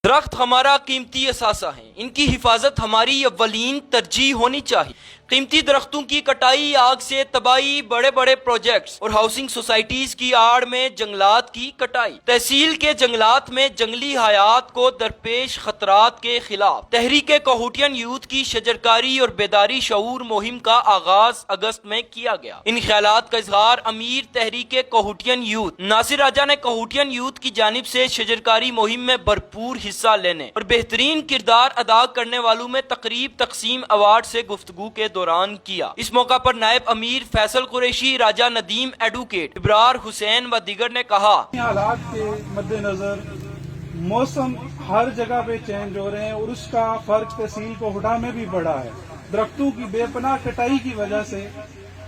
درخت ہمارا قیمتی اثاثہ ہیں، ان کی حفاظت ہماری اولین ترجیح ہونی چاہیے۔ قیمتی درختوں کی کٹائی، آگ سے تباہی، بڑے بڑے پروجیکٹس اور ہاؤسنگ سوسائٹیز کی آڑ میں جنگلات کی کٹائی، تحصیل کے جنگلات میں جنگلی حیات کو درپیش خطرات کے خلاف تحریک کوہوٹین یوتھ کی شجرکاری اور بیداری شعور مہم کا آغاز اگست میں کیا گیا۔ ان خیالات کا اظہار امیر تحریک کوہوٹین یوتھ ناصر راجہ نے کوہوٹین یوتھ کی جانب سے شجرکاری مہم میں بھرپور حصہ لینے اور بہترین کردار ادا کرنے والوں میں تقریب تقسیم ایوارڈ سے گفتگو کے دوران کیا۔ اس موقع پر نائب امیر فیصل قریشی، راجہ ندیم ایڈوکیٹ ابرار حسین و دیگر نے کہا، حالات کے مد نظر موسم ہر جگہ پہ چینج ہو رہے ہیں اور اس کا فرق تحصیل کوہوٹا میں بھی بڑا ہے۔ درختوں کی بے پناہ کٹائی کی وجہ سے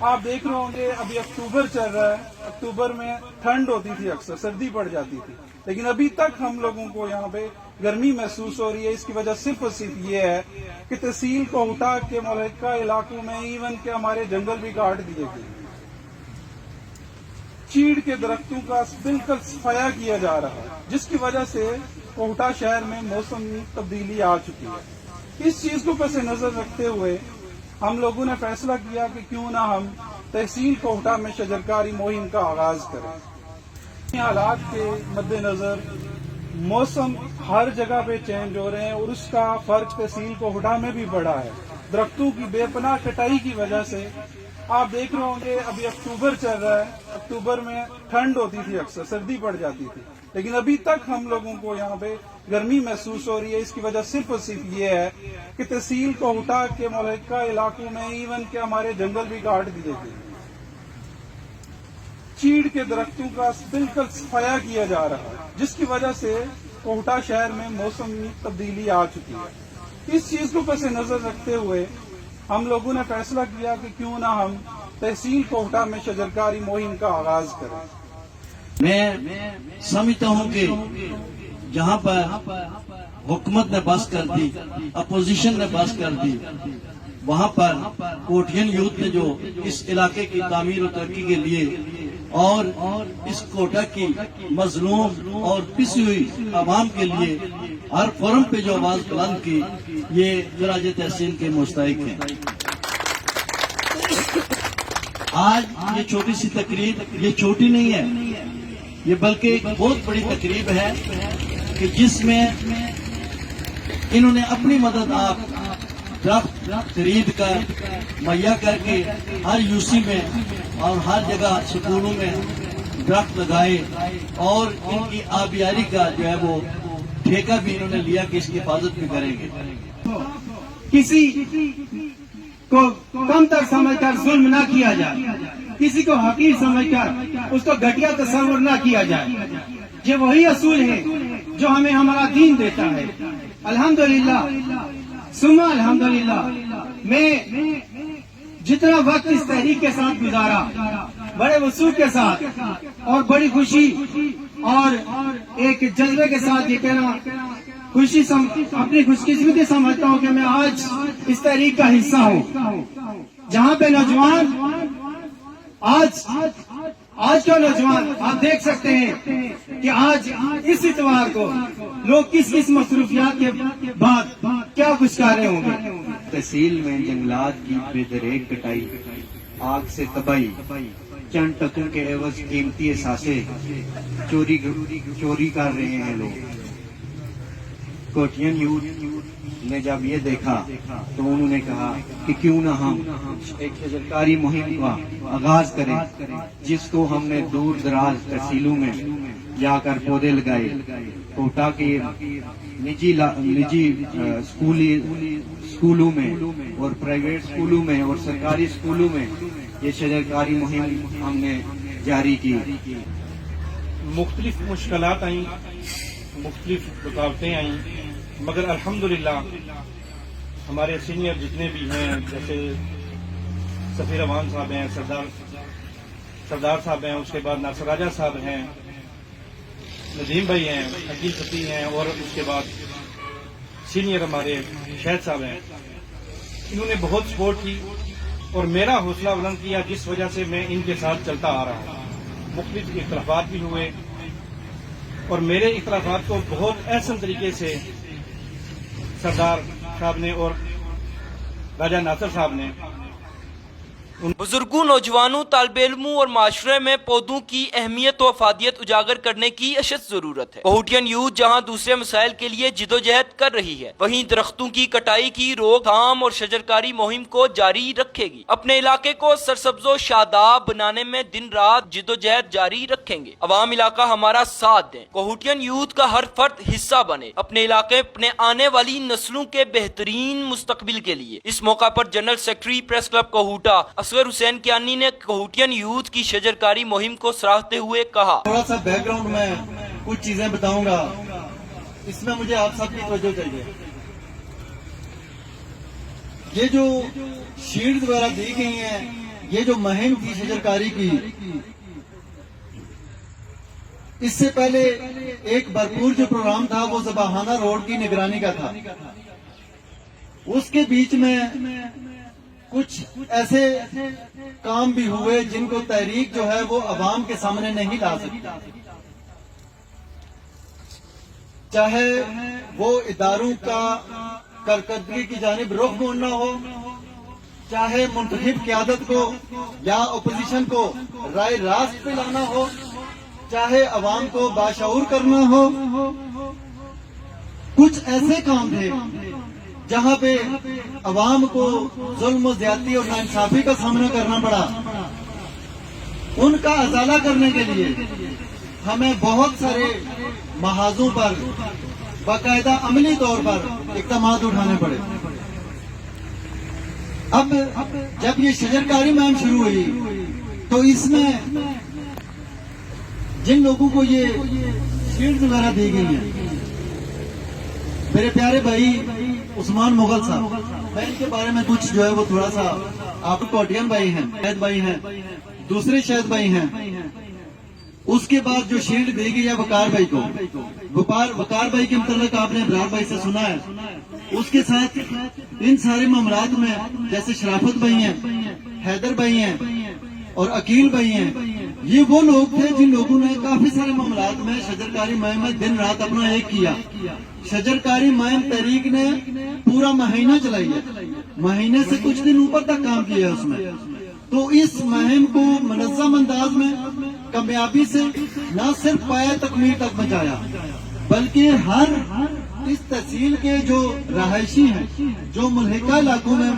آپ دیکھ رہے ہوں گے، ابھی اکتوبر چل رہا ہے، اکتوبر میں ٹھنڈ ہوتی تھی، اکثر سردی پڑ جاتی تھی، لیکن ابھی تک ہم لوگوں کو یہاں پہ گرمی محسوس ہو رہی ہے۔ اس کی وجہ صرف اور صرف یہ ہے کہ تحصیل کوہوٹا کے ملحقہ علاقوں میں ایون کہ ہمارے جنگل بھی کاٹ دیے گئے، چیڑ کے درختوں کا بالکل صفایا کیا جا رہا ہے، جس کی وجہ سے کوہوٹا شہر میں موسم تبدیلی آ چکی ہے۔ اس چیز کو پس نظر رکھتے ہوئے ہم لوگوں نے فیصلہ کیا کہ کیوں نہ ہم تحصیل کوہوٹا میں شجرکاری مہم کا آغاز کریں۔ حالات کے مد نظر موسم ہر جگہ پہ چینج ہو رہے ہیں اور اس کا فرق تحصیل کوہوٹا میں بھی بڑا ہے۔ درختوں کی بے پناہ کٹائی کی وجہ سے آپ دیکھ رہے ہوں گے، ابھی اکتوبر چل رہا ہے، اکتوبر میں ٹھنڈ ہوتی تھی، اکثر سردی پڑ جاتی تھی، لیکن ابھی تک ہم لوگوں کو یہاں پہ گرمی محسوس ہو رہی ہے۔ اس کی وجہ صرف اور صرف یہ ہے کہ تحصیل کوہوٹا کے ملحقہ علاقوں میں ایون کہ ہمارے جنگل بھی کاٹ دیے گئے، چیڑ کے درختوں کا بالکل صفایا کیا جا رہا ہے، جس کی وجہ سے کوہوٹا شہر میں موسم تبدیلی آ چکی ہے۔ اس چیز کو پس نظر رکھتے ہوئے ہم لوگوں نے فیصلہ کیا کہ کیوں نہ ہم تحصیل کوہوٹا میں شجرکاری مہم کا آغاز کریں۔ میں سمجھتا ہوں کہ جہاں پر حکومت نے بس کر دی، اپوزیشن نے بس کر دی، وہاں پر کوہوٹین یوتھ نے جو اس علاقے کی تعمیر و ترقی کے لیے اور اس کوٹا کی مظلوم اور پسی ہوئی عوام کے لیے ہر فورم پہ جو آواز بلند کی، یہ خراج تحسین کے مستحق ہیں۔ آج یہ چھوٹی سی تقریب، یہ چھوٹی نہیں ہے، یہ بلکہ ایک بہت بڑی تقریب ہے کہ جس میں انہوں نے اپنی مدد آپ درخت خرید کر مہیا کر کے ہر یوسی میں اور ہر جگہ سکولوں میں درخت لگائے، اور ان کی آبیاری کا جو ہے وہ ٹھیکہ بھی انہوں نے لیا کہ اس کی حفاظت بھی کریں گے۔ کسی کو کم تک سمجھ کر ظلم نہ کیا جائے، کسی کو حقیر سمجھ کر اس کو گھٹیا تصور نہ کیا جائے۔ یہ وہی اصول ہے جو ہمیں ہمارا دین دیتا ہے۔ الحمدللہ ثم الحمدللہ، میں جتنا وقت اس تحریک کے ساتھ گزارا، بڑے وسوخ کے ساتھ اور بڑی خوشی اور ایک جذبے کے ساتھ یہ کہنا اپنی خوش قسمتی سمجھتا ہوں کہ میں آج اس تحریک کا حصہ ہوں، جہاں پہ نوجوان آج کا نوجوان آپ دیکھ سکتے ہیں کہ آج اس اتوار کو لوگ کس کس مصروفیات کے بعد کیا کچھ کر رہے ہوں گے۔ تحصیل میں جنگلات کی بے دریغ کٹائی، آگ سے تباہی، چند ٹکوں کے عوض قیمتی اثاثے چوری کر رہے ہیں لوگ۔ کوہوٹین یوتھ نے جب یہ دیکھا تو انہوں نے کہا کہ کیوں نہ ہم ایک شجرکاری مہم کا آغاز کریں، جس کو ہم نے دور دراز تحصیلوں میں جا کر پودے لگائے۔ کوٹا کے نجی اسکولوں میں اور پرائیویٹ اسکولوں میں اور سرکاری اسکولوں میں یہ شجرکاری مہم ہم نے جاری کی۔ مختلف مشکلات آئیں، مختلف رکاوٹیں آئیں، مگر الحمدللہ ہمارے سینئر جتنے بھی ہیں، جیسے سفیر امان صاحب ہیں، سردار صاحب ہیں، اس کے بعد ناصر راجہ صاحب ہیں، ندیم بھائی ہیں، حکیم فتیح ہیں، اور اس کے بعد سینئر ہمارے شہد صاحب ہیں، انہوں نے بہت سپورٹ کی اور میرا حوصلہ بلند کیا، جس وجہ سے میں ان کے ساتھ چلتا آ رہا ہوں۔ مختلف اختلافات بھی ہوئے، اور میرے اختلافات کو بہت احسن طریقے سے سردار صاحب نے اور راجہ ناصر صاحب نے بزرگوں، نوجوانوں، طالب علموں اور معاشرے میں پودوں کی اہمیت و افادیت اجاگر کرنے کی اشد ضرورت ہے۔ کوہوٹین یوتھ جہاں دوسرے مسائل کے لیے جدوجہد کر رہی ہے، وہیں درختوں کی کٹائی کی روک تھام اور شجرکاری مہم کو جاری رکھے گی۔ اپنے علاقے کو سرسبز و شاداب بنانے میں دن رات جدوجہد جاری رکھیں گے۔ عوام علاقہ ہمارا ساتھ دیں، کوہوٹین یوتھ کا ہر فرد حصہ بنے اپنے علاقے، اپنے آنے والی نسلوں کے بہترین مستقبل کے لیے۔ اس موقع پر general secretary press club Kohuta Asghar Hussain Kayani نے کوہوٹین یوتھ کی شجرکاری مہم کو سراہتے ہوئے کہا، تھوڑا سا بیک گراؤنڈ میں کچھ چیزیں بتاؤں گا، اس میں مجھے آپ سب کی توجہ چاہیے۔ یہ جو شیلڈ وغیرہ دی گئی ہیں، یہ جو مہم تھی شجرکاری کی، اس سے پہلے ایک بھرپور جو پروگرام تھا وہ ذبحانہ روڈ کی نگرانی کا تھا۔ اس کے بیچ میں کچھ ایسے کام بھی ہوئے جن کو تحریک جو ہے وہ عوام کے سامنے نہیں لا سکتی، چاہے وہ اداروں کا کارکردگی کی جانب رخ موڑنا ہو، چاہے منتخب قیادت کو یا اپوزیشن کو رائے راست پہ لانا ہو، چاہے عوام کو باشعور کرنا ہو۔ کچھ ایسے کام تھے جہاں پہ عوام کو ظلم و زیادتی اور ناانصافی کا سامنا کرنا پڑا، ان کا ازالہ کرنے کے لیے ہمیں بہت سارے محاذوں پر باقاعدہ عملی طور پر اقدامات اٹھانے پڑے۔ اب جب یہ شجرکاری مہم شروع ہوئی تو اس میں جن لوگوں کو یہ شیلڈ وغیرہ دی گئی ہیں، میرے پیارے بھائی عثمان مغل صاحب، میں ان کے بارے میں کچھ جو ہے وہ تھوڑا سا، آپ کوٹین بھائی ہیں، شاہد بھائی ہیں، دوسرے شاہد بھائی ہیں۔ اس کے بعد جو شیلڈ دے گی ہے وقار بھائی کو، وقار بھائی کے متعلق آپ نے ابرار بھائی سے سنا ہے۔ اس کے ساتھ ان سارے معاملات میں جیسے شرافت بھائی ہیں، حیدر بھائی ہیں اور عقیل بھائی ہیں، یہ وہ لوگ تھے جن لوگوں نے کافی سارے معاملات میں شجرکاری مہم میں دن رات اپنا ایک کیا۔ شجرکاری مہم تحریک نے پورا مہینہ چلائی ہے، مہینے سے کچھ دن اوپر تک کام کیا ہے اس میں۔ تو اس مہم کو منظم انداز میں کامیابی سے نہ صرف پایہ تکمیل تک پہنچایا، بلکہ ہر اس تحصیل کے جو رہائشی ہیں، جو ملحقہ علاقوں میں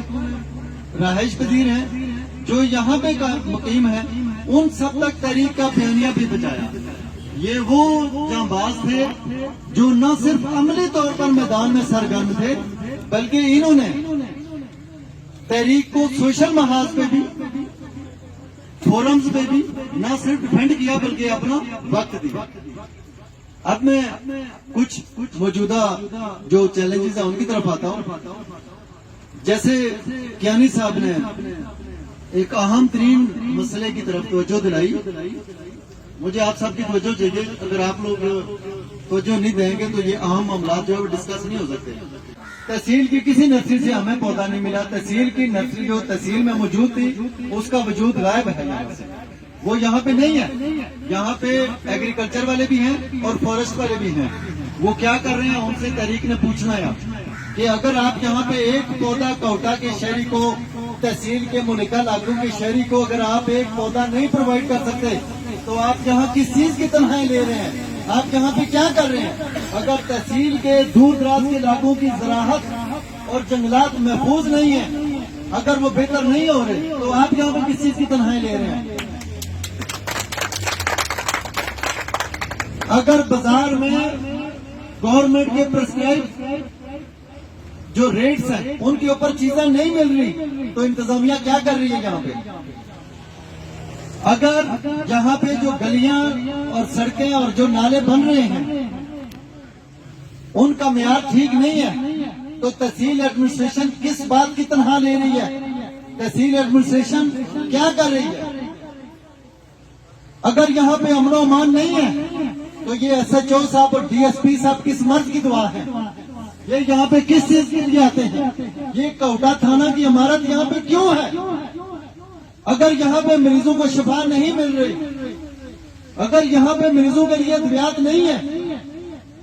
رہائش پذیر ہیں، جو یہاں پہ مقیم ہیں، ان سب تک تحریک کا بیانیہ بھی پہنچایا۔ یہ وہ جانباز تھے جو نہ صرف عملی طور پر میدان میں سرگرم تھے، بلکہ انہوں نے تحریک کو سوشل محاذ پہ بھی، فورمز پہ بھی نہ صرف ڈیفینڈ کیا بلکہ اپنا وقت دیا۔ اب میں کچھ موجودہ جو چیلنجز ہیں ان کی طرف آتا ہوں۔ جیسے کیانی صاحب نے ایک اہم ترین مسئلے کی طرف توجہ دلائی، مجھے آپ سب کی توجہ چاہیے۔ اگر آپ لوگ توجہ نہیں دیں گے تو یہ اہم معاملات جو ہے وہ ڈسکس نہیں ہو سکتے۔ تحصیل کی کسی نرسری سے ہمیں پودا نہیں ملا، تحصیل کی نرسری جو تحصیل میں موجود تھی اس کا وجود غائب ہے یہاں سے، وہ یہاں پہ نہیں ہے۔ یہاں پہ ایگریکلچر والے بھی ہیں اور فارسٹ والے بھی ہیں، وہ کیا کر رہے ہیں ان سے تحریک نے پوچھنا ہے کہ اگر آپ یہاں پہ ایک پودا کوٹا کے شہری کو، تحصیل کے ملکہ علاقوں کے شہری کو اگر آپ ایک پودا نہیں پرووائڈ کر سکتے تو آپ یہاں کس چیز کی تنہائی لے رہے ہیں؟ آپ یہاں پہ کیا کر رہے ہیں؟ اگر تحصیل کے دور دراز کے علاقوں کی زراعت اور جنگلات محفوظ نہیں ہیں، اگر وہ بہتر نہیں ہو رہے تو آپ یہاں پہ کس چیز کی تنہائی لے رہے ہیں؟ اگر بازار میں گورنمنٹ کے پرسکرائب جو ریٹس ہیں ان کے اوپر چیزیں نہیں مل رہی تو انتظامیہ کیا کر رہی ہے یہاں پہ؟ اگر یہاں پہ جو گلیاں اور سڑکیں اور جو نالے بن رہے ہیں ان کا معیار ٹھیک نہیں ہے تو تحصیل ایڈمنسٹریشن کس بات کی تنہا لے رہی ہے؟ تحصیل ایڈمنسٹریشن کیا کر رہی ہے؟ اگر یہاں پہ امن و امان نہیں ہے تو یہ ایس ایچ او صاحب اور ڈی ایس پی صاحب کس مرض کی دعا ہے؟ یہ یہاں پہ کس چیز کے لیے آتے ہیں؟ یہ کوٹا تھانہ کی عمارت یہاں پہ کیوں ہے؟ اگر یہاں پہ مریضوں کو شفا نہیں مل رہی، اگر یہاں پہ مریضوں کے لیے ادویات نہیں ہے